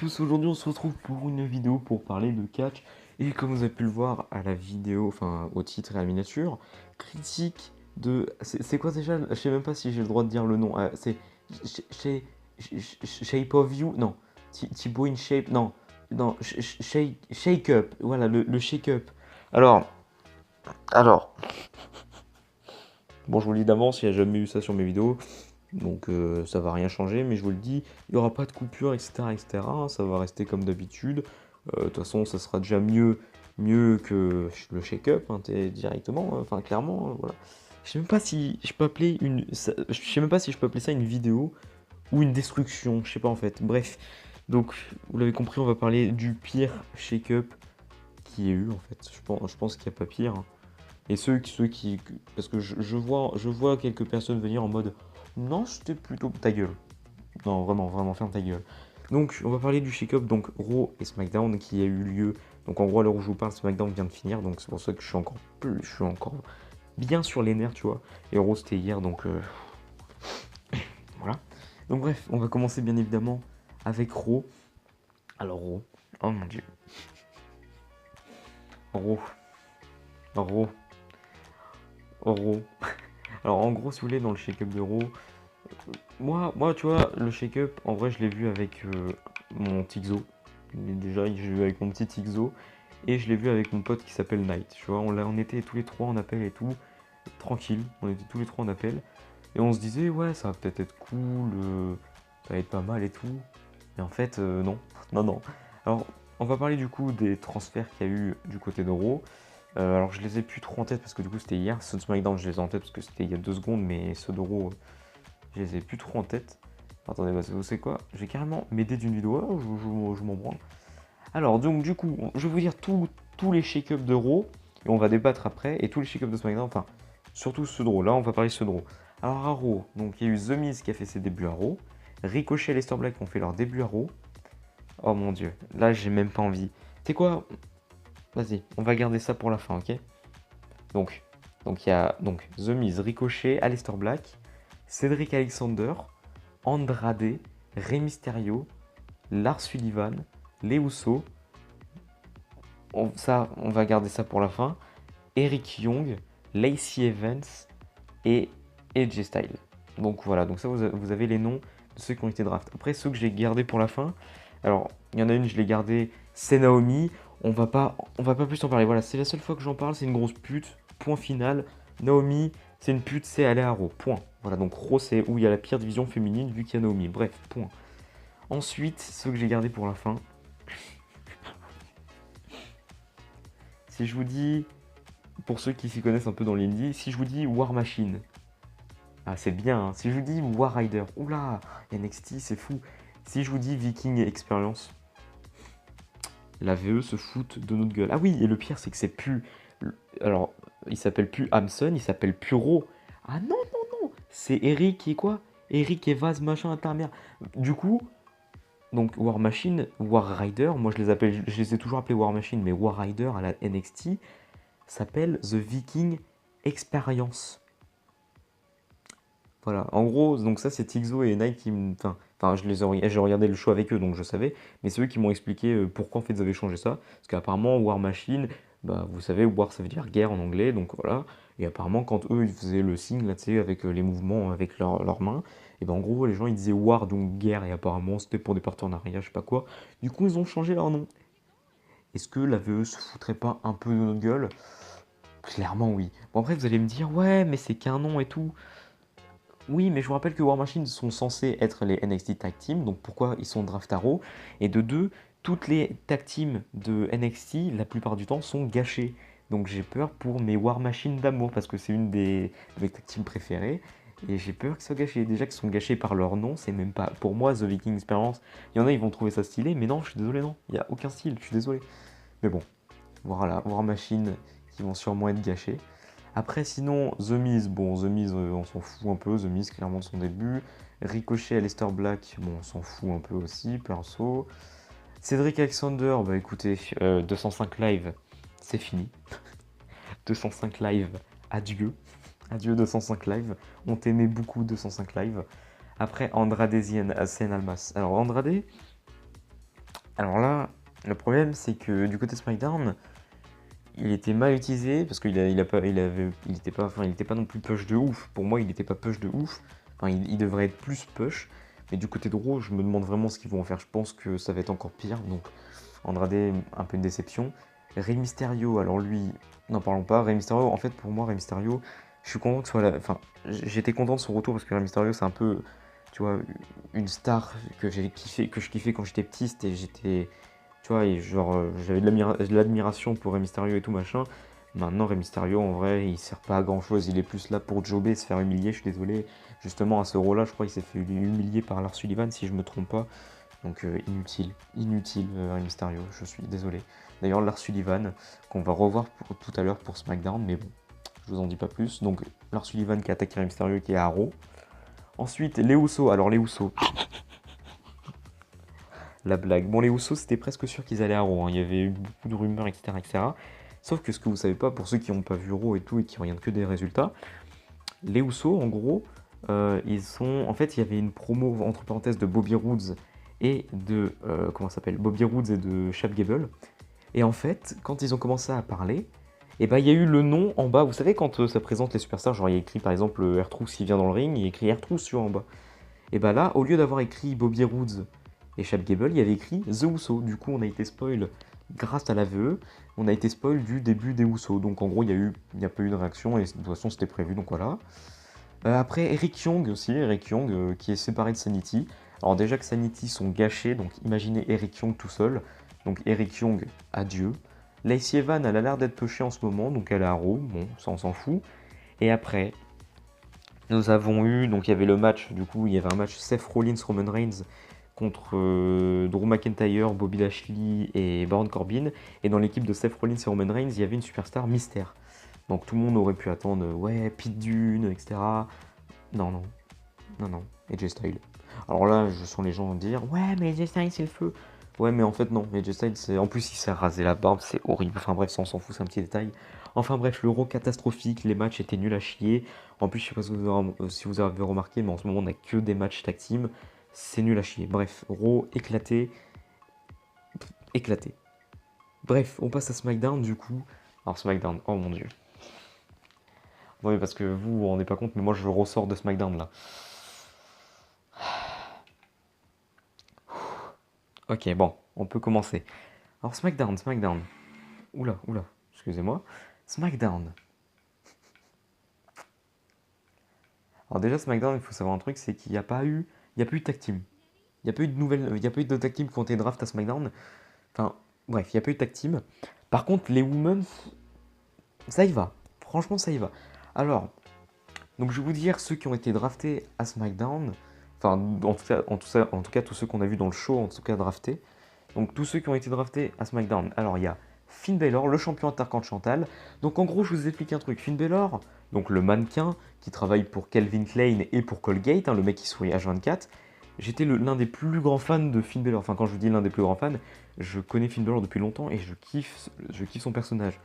tous, aujourd'hui on se retrouve pour une vidéo pour parler de catch. Et comme vous avez pu le voir à la vidéo, enfin au titre et à la miniature, critique de... C'est quoi déjà? Je sais même pas si j'ai le droit de dire le nom. C'est Shape of You? Non. Thibaut in Shape? Non. Non, Shake Up. Voilà, le Shake Up. Alors, alors, bon, je vous le dis d'avance, il n'y a jamais eu ça sur mes vidéos. Donc ça va rien changer, mais je vous le dis, il n'y aura pas de coupure, etc., etc. Ça va rester comme d'habitude. De toute façon, ça sera déjà mieux que le shake-up, hein, directement, enfin clairement, voilà. Je sais même pas si je peux appeler je sais même pas si je peux appeler ça une vidéo ou une destruction, je sais pas en fait. Bref, donc vous l'avez compris, on va parler du pire shake-up qui ait eu en fait. Je pense qu'il n'y a pas pire, hein. Et ceux qui, parce que je vois quelques personnes venir en mode, non, c'était plutôt ta gueule. Non, vraiment, vraiment, ferme ta gueule. Donc, on va parler du shake-up, donc Raw et SmackDown qui a eu lieu. Donc, en gros, à l'heure où je vous parle, SmackDown vient de finir, donc c'est pour ça que je suis encore bien sur les nerfs, tu vois. Et Raw, c'était hier, donc voilà. Donc, bref, on va commencer bien évidemment avec Raw. Alors, Raw, oh mon dieu. Raw, Raw, Raw. Alors, en gros, si vous voulez, dans le shake-up de Raw, moi, tu vois, le shake-up, en vrai, je l'ai vu avec mon Tixo. Déjà, je l'ai vu avec mon petit Tixo. Et je l'ai vu avec mon pote qui s'appelle Night. Tu vois, on était tous les trois en appel et tout. Tranquille, on était tous les trois en appel. Et on se disait, ouais, ça va peut-être être cool, ça va être pas mal et tout. Et en fait, non. Non, non. Alors, on va parler du coup des transferts qu'il y a eu du côté d'Euro. Alors, je les ai plus trop en tête parce que du coup, c'était hier. Ceux de SmackDown, je les ai en tête parce que c'était il y a 2 secondes. Mais ceux d'Euro, je les ai plus trop en tête. Attendez, bah, vous savez quoi? Je vais carrément m'aider d'une vidéo. Oh, je m'en branle. Alors, donc, du coup, je vais vous dire tous les shake-up de Raw. Et on va débattre après. Et tous les shake-up de SmackDown. Enfin, surtout ceux de Raw. Là, on va parler de ceux de Raw. Alors, à Raw, donc, il y a eu The Miz qui a fait ses débuts à Raw. Ricochet et Lester Black ont fait leur début à Raw. Oh mon dieu. Là, j'ai même pas envie. Tu sais quoi? Vas-y, on va garder ça pour la fin, ok? Donc, il y a donc, The Miz, Ricochet, Aleister Black, Cedric Alexander, Andrade, Rey Mysterio, Lars Sullivan, Les Usos. On va garder ça pour la fin. Eric Young, Lacey Evans et AJ Styles. Donc voilà, donc ça vous avez les noms de ceux qui ont été draft. Après ceux que j'ai gardés pour la fin, alors il y en a une, je l'ai gardée, c'est Naomi. On va pas plus en parler. Voilà, c'est la seule fois que j'en parle, c'est une grosse pute. Point final. Naomi, c'est une pute, c'est aller à Raw. Point. Voilà, donc Raw c'est où il y a la pire division féminine vu qu'il y a Naomi. Bref, point. Ensuite, ceux que j'ai gardés pour la fin. Si je vous dis, pour ceux qui s'y connaissent un peu dans l'indie, si je vous dis War Machine, ah c'est bien, hein. Si je vous dis War Rider, oula, NXT c'est fou. Si je vous dis Viking Experience, la VE se fout de notre gueule. Ah oui, et le pire c'est que c'est plus... Alors, il s'appelle plus Hamson, il s'appelle Puro. Ah non, non, non, c'est Eric et quoi? Eric et Vaz machin intermédiaire. Du coup, donc War Machine, War Rider, moi je les ai toujours appelés War Machine, mais War Rider à la NXT s'appelle The Viking Experience. Voilà, en gros, donc ça c'est Tixo et Nike qui enfin j'ai regardé le show avec eux donc je savais, mais c'est eux qui m'ont expliqué pourquoi en fait ils avaient changé ça. Parce qu'apparemment War Machine, bah vous savez, War ça veut dire guerre en anglais, donc voilà. Et apparemment quand eux ils faisaient le signe là, tu sais, avec les mouvements avec leurs mains, et ben en gros les gens ils disaient War donc guerre et apparemment c'était pour des partenariats, je sais pas quoi. Du coup ils ont changé leur nom. Est-ce que la VE se foutrait pas un peu de notre gueule? Clairement oui. Bon après vous allez me dire ouais mais c'est qu'un nom et tout. Oui, mais je vous rappelle que War Machine sont censés être les NXT Tag Team, donc pourquoi ils sont draft à Raw? Et de deux, toutes les tag teams de NXT, la plupart du temps, sont gâchées. Donc j'ai peur pour mes War Machine d'amour, parce que c'est une de mes tag teams préférées. Et j'ai peur qu'ils soient gâchés. Déjà qu'ils sont gâchés par leur nom, c'est même pas. Pour moi, The Viking Experience, il y en a, ils vont trouver ça stylé, mais non, je suis désolé, non. Il n'y a aucun style, je suis désolé. Mais bon, voilà, War Machine qui vont sûrement être gâchés. Après, sinon, The Miz, bon, The Miz, on s'en fout un peu. The Miz, clairement, de son début. Ricochet, Aleister Black, bon, on s'en fout un peu aussi, perso. Cedric Alexander, bah écoutez, 205 live, c'est fini. 205 live, adieu. Adieu 205 live. On t'aimait beaucoup 205 live. Après, Andrade Cien Almas. Alors, Andrade, Alors là, le problème, c'est que du côté SmackDown, il était mal utilisé parce il était pas non plus push de ouf. Pour moi, il était pas push de ouf. Enfin, il devrait être plus push. Mais du côté de Raw, je me demande vraiment ce qu'ils vont en faire. Je pense que ça va être encore pire. Donc, Andrade, un peu une déception. Rey Mysterio, alors lui, n'en parlons pas. Rey Mysterio, en fait, pour moi, Rey Mysterio, je suis content que ce soit là. Enfin, j'étais content de son retour parce que Rey Mysterio, c'est un peu, tu vois, une star que j'ai kiffé, que je kiffais quand j'étais petit. J'étais, tu vois, et genre, j'avais de l'admiration pour Rey Mysterio et tout machin. Maintenant, Rey Mysterio, en vrai, il sert pas à grand chose. Il est plus là pour jobber et se faire humilier. Je suis désolé. Justement, à ce rôle-là, je crois qu'il s'est fait humilier par Lars Sullivan, si je me trompe pas. Donc, inutile, Rey Mysterio. Je suis désolé. D'ailleurs, Lars Sullivan, qu'on va revoir tout à l'heure pour SmackDown, mais bon, je vous en dis pas plus. Donc, Lars Sullivan qui attaque Rey Mysterio qui est à Raw. Ensuite, les Usos. Alors, les Usos. La blague. Bon, les Usos, c'était presque sûr qu'ils allaient à Raw, hein. Il y avait eu beaucoup de rumeurs, etc., etc. Sauf que ce que vous savez pas, pour ceux qui n'ont pas vu Raw et tout et qui regardent que des résultats, les Usos, en gros, ils sont. En fait, il y avait une promo entre parenthèses de Bobby Roode et de. Comment ça s'appelle Bobby Roode et de Chad Gable. Et en fait, quand ils ont commencé à parler, et ben il y a eu le nom en bas. Vous savez, quand ça présente les superstars, genre il y a écrit par exemple R-Truth qui vient dans le ring, il y a écrit R-Truth sur en bas. Et bah là, au lieu d'avoir écrit Bobby Roode et Chad Gable, il y avait écrit The Uso. Du coup, on a été spoil grâce à la VE, on a été spoil du début des Uso. Donc en gros, il n'y a pas eu de réaction et de toute façon, c'était prévu, donc voilà. Après, Eric Young aussi, Eric Young qui est séparé de Sanity. Alors déjà que Sanity sont gâchés, donc imaginez Eric Young tout seul. Donc Eric Young, adieu. Lacey Evans, elle a l'air d'être pushée en ce moment, donc elle est à Raw, bon, ça on s'en fout. Et après, nous avons eu, donc il y avait le match, du coup, il y avait un match Seth Rollins, Roman Reigns contre Drew McIntyre, Bobby Lashley et Baron Corbin. Et dans l'équipe de Seth Rollins et Roman Reigns, il y avait une superstar mystère. Donc tout le monde aurait pu attendre, ouais, Pete Dunne, etc. Non, non, non, non, AJ Styles. Alors là, je sens les gens dire, ouais, mais AJ Styles, c'est le feu. Ouais, mais en fait, non, AJ Styles, c'est... En plus, il s'est rasé la barbe, c'est horrible. Enfin bref, ça, on s'en fout, c'est un petit détail. Enfin bref, l'Euro catastrophique, les matchs étaient nuls à chier. En plus, je sais pas si vous avez remarqué, mais en ce moment, on n'a que des matchs tag team. C'est nul à chier. Bref, Raw éclaté. Éclaté. Bref, on passe à SmackDown, du coup. Alors, SmackDown, oh mon dieu. Oui, parce que vous vous rendez pas compte, mais moi, je ressors de SmackDown, là. Ok, bon, on peut commencer. Alors, SmackDown. Oula, excusez-moi. SmackDown. Alors déjà, SmackDown, il faut savoir un truc, c'est qu'il n'y a pas eu, il y a pas eu de tag team. Il n'y a pas eu de nouvelles, il y a pas eu de tag team qui ont été draft à SmackDown. Enfin, bref, il n'y a pas eu de tag team. Par contre, les women, ça y va. Franchement, ça y va. Alors, donc je vais vous dire ceux qui ont été draftés à SmackDown. Enfin, en tout cas, tous ceux qu'on a vus dans le show, en tout cas draftés. Donc tous ceux qui ont été draftés à SmackDown. Alors il y a Finn Balor, le champion intercontinental. Donc en gros, je vous explique un truc. Finn Balor, donc le mannequin qui travaille pour Calvin Klein et pour Colgate, hein, le mec qui sourit H24. J'étais l'un des plus grands fans de Finn Balor. Enfin, quand je vous dis l'un des plus grands fans, je connais Finn Balor depuis longtemps et je kiffe son personnage.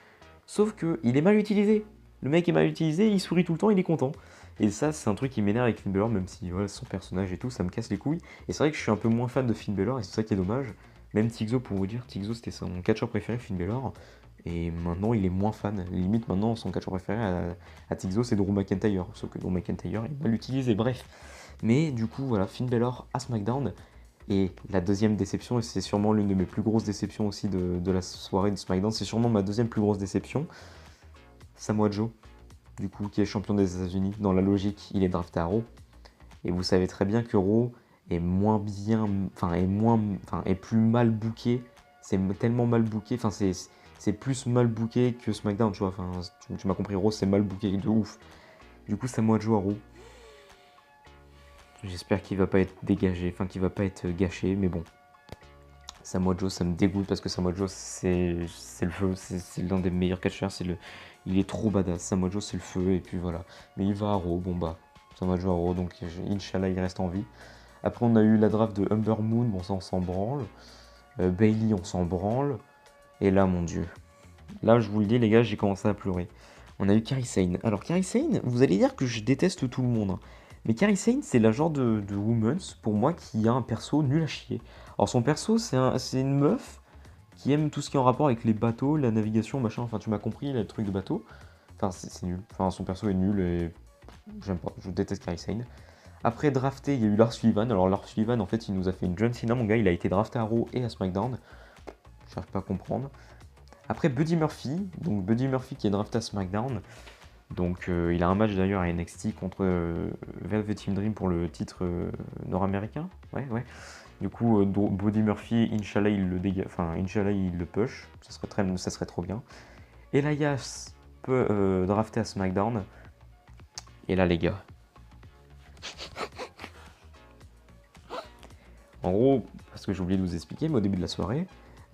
Sauf que il est mal utilisé. Le mec est mal utilisé, il sourit tout le temps, il est content. Et ça, c'est un truc qui m'énerve avec Finn Balor, même si voilà, son personnage et tout, ça me casse les couilles. Et c'est vrai que je suis un peu moins fan de Finn Balor, et c'est ça qui est dommage. Même Tigzo, pour vous dire, Tigzo c'était son catcheur préféré, Finn Balor. Et maintenant, il est moins fan. Limite, maintenant, son catcheur préféré à Tigzo, c'est Drew McIntyre. Sauf que Drew McIntyre est mal utilisé, bref. Mais du coup, voilà, Finn Balor à SmackDown. Et la deuxième déception, et c'est sûrement l'une de mes plus grosses déceptions aussi de la soirée de SmackDown, c'est sûrement ma deuxième plus grosse déception, Samoa Joe, du coup, qui est champion des États-Unis. Dans la logique, il est drafté à Raw. Et vous savez très bien que Raw est moins bien, est plus mal booké. C'est tellement mal booké, c'est plus mal booké que SmackDown, tu vois. Enfin, tu m'as compris, Raw c'est mal booké de ouf. Du coup, Samoa Joe à Raw. J'espère qu'il va pas être dégagé, enfin qu'il va pas être gâché, mais bon. Samoa Joe, ça me dégoûte parce que Samoa Joe, c'est le feu, c'est l'un des meilleurs catcheurs, il est trop badass. Samoa Joe, c'est le feu, et puis voilà. Mais il va à Raw, bon bah, Samoa Joe à Raw, donc Inch'Allah, il reste en vie. Après, on a eu la draft de Humber Moon, bon ça, on s'en branle. Bailey, on s'en branle. Et là, mon dieu. Là, je vous le dis, les gars, j'ai commencé à pleurer. On a eu Kairi Sane. Alors, Kairi Sane, vous allez dire que je déteste tout le monde, hein. Mais Kairi Sane, c'est la genre de women's, pour moi, qui a un perso nul à chier. Alors son perso, c'est une meuf qui aime tout ce qui est en rapport avec les bateaux, la navigation, machin, enfin tu m'as compris, le truc de bateau. Enfin c'est nul, enfin son perso est nul et j'aime pas, je déteste Kairi Sane. Après drafté, il y a eu Lars Sullivan. Alors Lars Sullivan, en fait, il nous a fait une John Cena, mon gars, il a été drafté à Raw et à SmackDown. Je cherche pas à comprendre. Après Buddy Murphy, donc Buddy Murphy qui est drafté à SmackDown. Donc il a un match d'ailleurs à NXT contre Velvet Dream pour le titre nord-américain. Ouais, ouais. Du coup, Buddy Murphy, Inch'Allah, il le dégage, enfin, Inch'Allah, il le push. Ça serait trop bien. Elias peut drafter à SmackDown. Et là, les gars. En gros, parce que j'ai oublié de vous expliquer, mais au début de la soirée,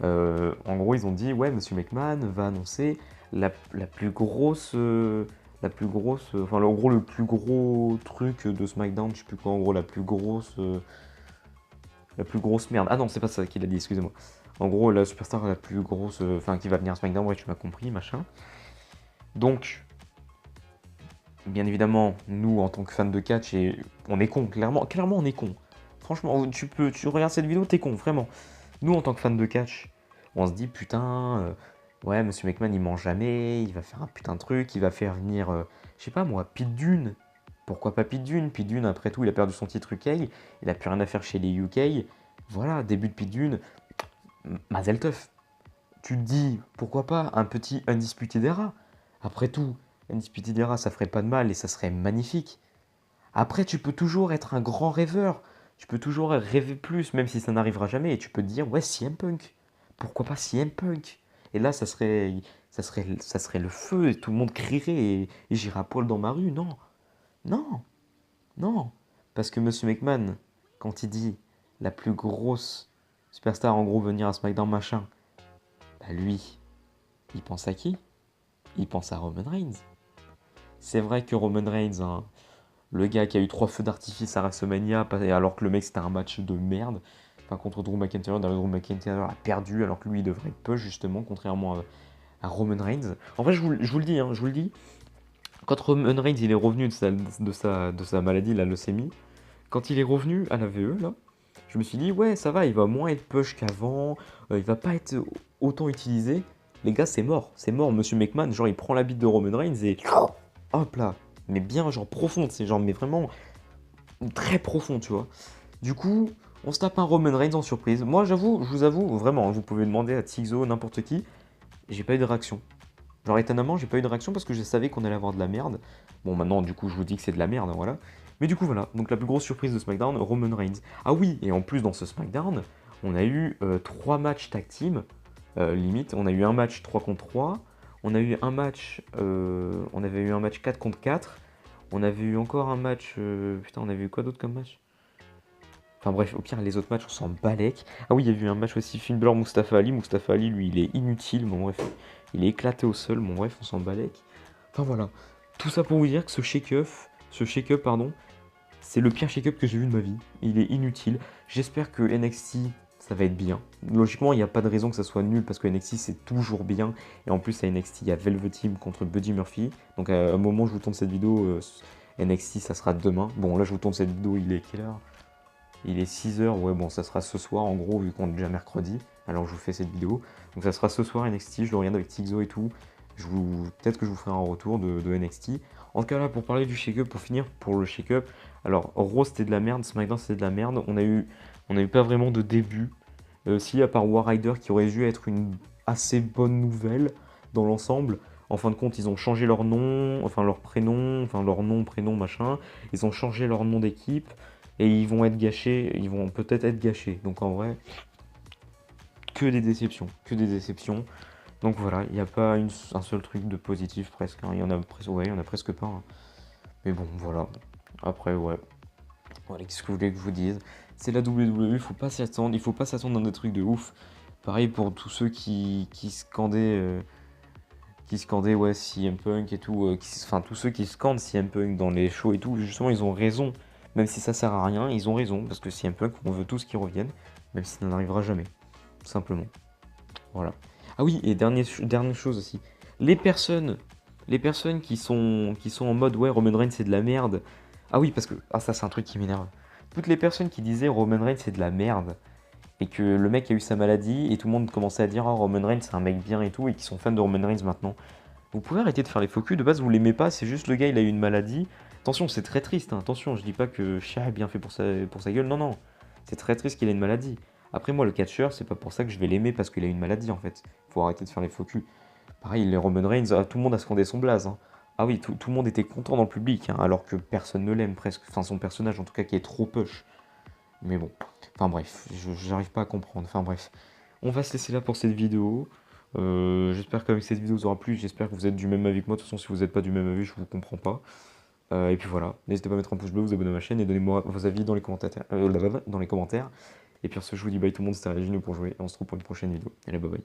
en gros, ils ont dit, ouais, Monsieur McMahon va annoncer la plus grosse, enfin, en gros, le plus gros truc de SmackDown, je sais plus quoi, en gros, la plus grosse merde. Ah non, c'est pas ça qu'il a dit, excusez-moi. En gros, la superstar la plus grosse, enfin, qui va venir à SmackDown, ouais, tu m'as compris, machin. Donc, bien évidemment, nous, en tant que fans de catch, et on est cons, clairement, on est cons. Franchement, tu regardes cette vidéo, t'es con, vraiment. Nous, en tant que fans de catch, on se dit, putain, ouais, Monsieur McMahon, il ment jamais, il va faire un putain de truc, il va faire venir, je sais pas moi, Pete Dunne. Pourquoi pas Pete Dunne? Pete Dunne, après tout, il a perdu son titre UK, il a plus rien à faire chez les UK. Voilà, début de Pete Dunne, Mazel Tov. Tu te dis, pourquoi pas un petit Undisputed Era? Après tout, Undisputed Era, ça ferait pas de mal et ça serait magnifique. Après, tu peux toujours être un grand rêveur. Tu peux toujours rêver plus, même si ça n'arrivera jamais. Et tu peux te dire, ouais, CM Punk. Pourquoi pas CM Punk? Et là, ça serait le feu et tout le monde crierait et j'irai à poil dans ma rue. Non, non, non. Parce que Monsieur McMahon, quand il dit la plus grosse superstar, en gros, venir à SmackDown, machin, bah lui, il pense à qui? Il pense à Roman Reigns. C'est vrai que Roman Reigns, hein, le gars qui a eu 3 feux d'artifice à WrestleMania, alors que le mec c'était un match de merde, enfin contre Drew McIntyre, Drew McIntyre a perdu alors que lui il devrait être push justement, contrairement à Roman Reigns. En fait, je vous le dis, hein, je vous le dis, quand Roman Reigns il est revenu de sa maladie, la leucémie, quand il est revenu à la VE, là, je me suis dit, ouais, ça va, il va moins être push qu'avant, il va pas être autant utilisé. Les gars, c'est mort, Monsieur McMahon, genre il prend la bite de Roman Reigns et hop là, mais bien genre profond, c'est genre mais vraiment très profond, tu vois. Du coup, on se tape un Roman Reigns en surprise. Moi, j'avoue, je vous avoue, vraiment, vous pouvez demander à Tixo, n'importe qui, j'ai pas eu de réaction. Genre étonnamment, j'ai pas eu de réaction parce que je savais qu'on allait avoir de la merde. Bon, maintenant, du coup, je vous dis que c'est de la merde, voilà. Mais du coup, voilà. Donc la plus grosse surprise de SmackDown, Roman Reigns. Ah oui, et en plus, dans ce SmackDown, on a eu 3 matchs tag team, limite. On a eu un match 3 contre 3. On a eu un match, on avait eu un match 4 contre 4. On avait eu encore un match, putain, on avait eu quoi d'autre comme match? Enfin bref, au pire, les autres matchs, on s'en balèque. Ah oui, il y a eu un match aussi, Finn Balor, Mustafa Ali. Mustafa Ali, lui, il est inutile, bon bref. Il est éclaté au sol, bon bref, on s'en balèque. Enfin voilà. Tout ça pour vous dire que ce shake-up, pardon, c'est le pire shake-up que j'ai vu de ma vie. Il est inutile. J'espère que NXT, ça va être bien. Logiquement, il n'y a pas de raison que ça soit nul parce que NXT, c'est toujours bien. Et en plus, à NXT, il y a Velvet Team contre Buddy Murphy. Donc, à un moment où je vous tourne cette vidéo, NXT, ça sera demain. Bon, là, je vous tourne cette vidéo, il est quelle heure? Il est 6h, ouais, bon, ça sera ce soir, en gros, vu qu'on est déjà mercredi. Alors, je vous fais cette vidéo. Donc, ça sera ce soir NXT, je le regarde avec Tixo et tout. Peut-être que je vous ferai un retour de NXT. En tout cas, là, pour parler du shake-up, pour finir, pour le shake-up, alors, Raw, c'était de la merde, SmackDown, c'était de la merde. On a eu pas vraiment de début. Si, à part War Rider, qui aurait dû être une assez bonne nouvelle dans l'ensemble. En fin de compte, ils ont changé leur nom, enfin leur prénom, enfin leur nom, prénom, machin. Ils ont changé leur nom d'équipe et ils vont être gâchés, ils vont peut-être être gâchés. Donc en vrai, que des déceptions, que des déceptions. Donc voilà, il n'y a pas un seul truc de positif presque, hein. Il y en a ouais, il y en a presque pas, hein. Mais bon, voilà. Après, ouais. Voilà, qu'est-ce que vous voulez que je vous dise? C'est la WWE, il faut pas s'y attendre, il faut pas s'attendre à des trucs de ouf. Pareil pour tous ceux qui scandaient ouais, CM Punk et tout, enfin tous ceux qui scandent CM Punk dans les shows et tout, justement ils ont raison. Même si ça sert à rien, ils ont raison, parce que CM Punk, on veut tous qu'il revienne, même si ça n'arrivera jamais, tout simplement. Voilà. Ah oui, et dernière chose aussi, les personnes qui sont en mode ouais, Roman Reigns c'est de la merde, Ah oui, parce que ah, ça, c'est un truc qui m'énerve. Toutes les personnes qui disaient Roman Reigns, c'est de la merde, et que le mec a eu sa maladie, et tout le monde commençait à dire oh, Roman Reigns, c'est un mec bien et tout, et qui sont fans de Roman Reigns maintenant. Vous pouvez arrêter de faire les faux culs, de base, vous l'aimez pas, c'est juste le gars, il a eu une maladie. Attention, c'est très triste, hein, attention, je dis pas que Shia est bien fait pour sa gueule, non, non. C'est très triste qu'il ait une maladie. Après, moi, le catcheur, c'est pas pour ça que je vais l'aimer parce qu'il a une maladie, en fait. Faut arrêter de faire les faux culs. Pareil, les Roman Reigns, ah, tout le monde a scandé son blaze, hein. Ah oui, tout le monde était content dans le public, hein, alors que personne ne l'aime presque. Enfin, son personnage, en tout cas, qui est trop push. Mais bon, enfin bref, j'arrive pas à comprendre. Enfin bref, on va se laisser là pour cette vidéo. J'espère qu'avec cette vidéo vous aura plu. J'espère que vous êtes du même avis que moi. De toute façon, si vous n'êtes pas du même avis, je vous comprends pas. Et puis voilà, n'hésitez pas à mettre un pouce bleu, vous abonner à ma chaîne et donnez-moi vos avis dans les commentaires. Dans les commentaires. Et puis sur ce, je vous dis bye tout le monde, c'était Régine pour jouer. Et on se retrouve pour une prochaine vidéo. Allez, bye bye.